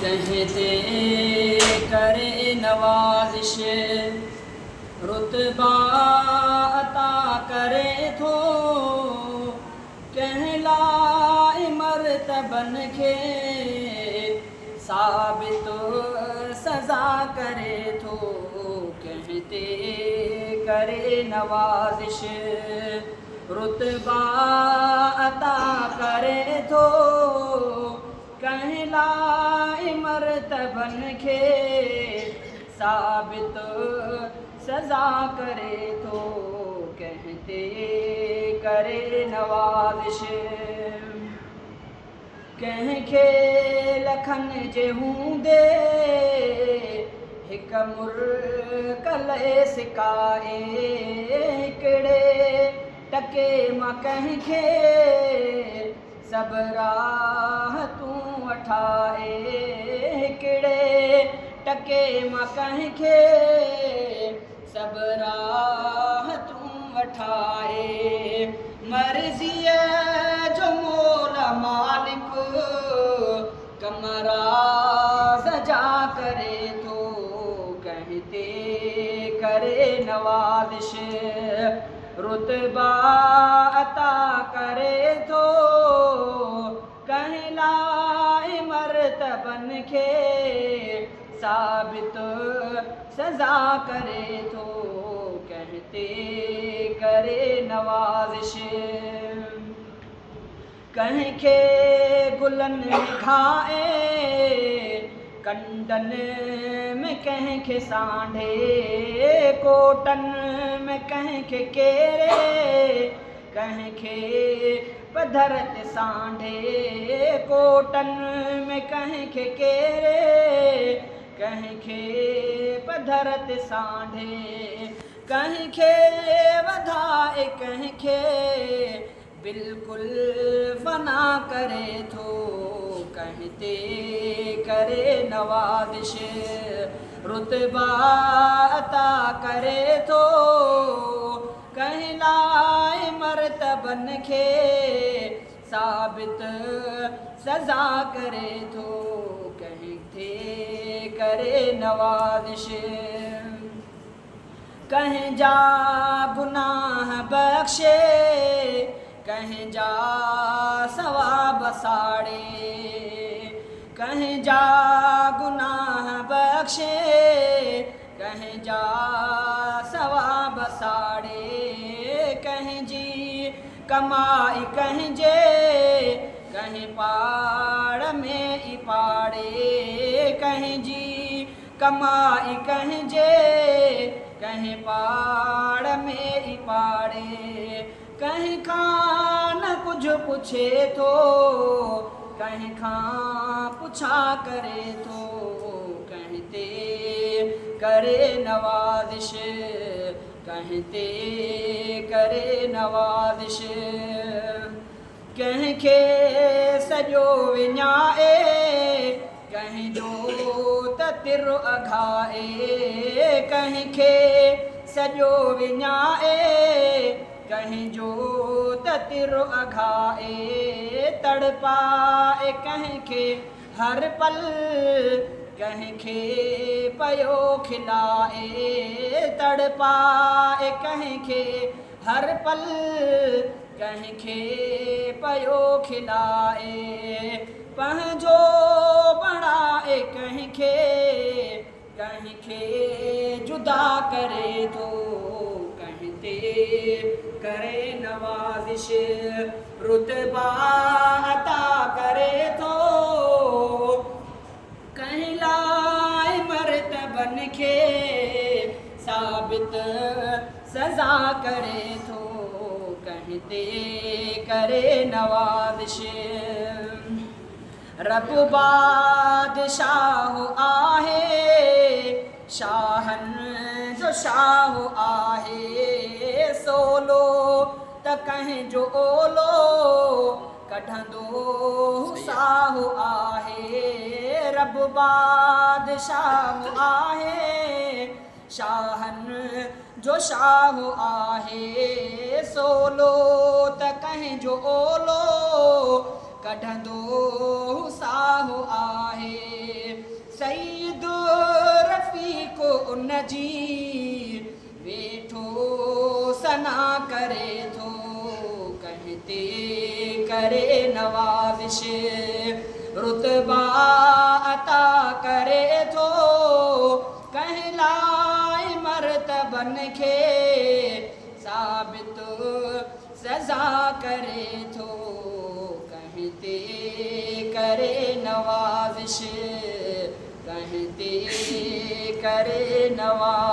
कहते करे नवाजिश रुतबा अता करे थो कहलाए मर्तबन खे साबित सज़ा करे थो कहते करे नवाजिश रुतबा अता करे थो कहलाए मर्तबन खे साबित सज़ा करे थो कहते करे नवाज़िश कंहिंखे लखनि जे हूंदे हिक मुरकल सिकाए हिकिड़े टके मां कंहिंखे सब राहतूं वठाए हिकिड़े टके मां कंहिंखे सब राहतूं वठाए मर्ज़ीअ जो मोल मालिक कमराज़ जा करे थो कहते करे नवाज़िश रुतबा अता करे थो कहलाए मर्तबन खे साबित सज़ा करे थो कहते करे नवाज़िश कंहिंखे गुलनि में घाए कंडनि में कंहिंखे सांढे कोटनि में कंहिंखे केरे कंहिंखे पधर ते सांढे कोटनि में कंहिंखे केरे कंहिंखे पधर ते सांढे कंहिंखे वधाए कंहिंखे बिल्कुलु फना करे थो कहते करे नवाज़िश रुतबा अता करे थो कहलाए मर्तबन खे साबित सज़ा करे थो कहते करे नवाज़िश कंहिंजा गुनाह बख़्शे कंहिंजा सवाब साड़े कंहिंजा गुनाह बख़्शे कंहिंजा सवाब साड़े कंहिंजी कमाई कंहिंजे कंहिं पाड़ में ई पाड़े कंहिंजी कमाई कंहिंजे कंहिं पाड़ में ई पाड़े कंहिं खां न कुझु पुछे थो कंहिं खां पुछा करे थो कहते करे नवाज़िश कहते करे नवाज़िश कंहिंखे सॼो विञाए कंहिंजो त तिर अघाए कंहिंखे सॼो विञाए कंहिंजो त तिर अघाए तड़पाए कंहिंखे हर पल कंहिंखे पयो खिलाए तड़पाए कंहिंखे हर पल कंहिंखे पयो खिलाए पंहिंजो बणाए कंहिंखे कंहिंखे जुदा करे थो कहते करे नवाज़िश रुतबा अता करे थो कहलाए मर्तबन खे साबित सज़ा करे थो कहते करे नवाज़िश रब बादशाह आहे शाहनि जो शाह आहे सोलो त कंहिंजो ओलो कढंदो साह आहे रब वो बादशाह आहे शाहन जो शाह आहे सोलो त कहीं जो ओलो कढंदो साह आहे सईद रफ़ीक उन जी वेठो सना करे थो कहते करे नवाज़िश रुतबा अता करे थो कहलाए मर्तबन खे साबित सज़ा करे थो कहते करे नवाज़िश कहते करे नवाज़िश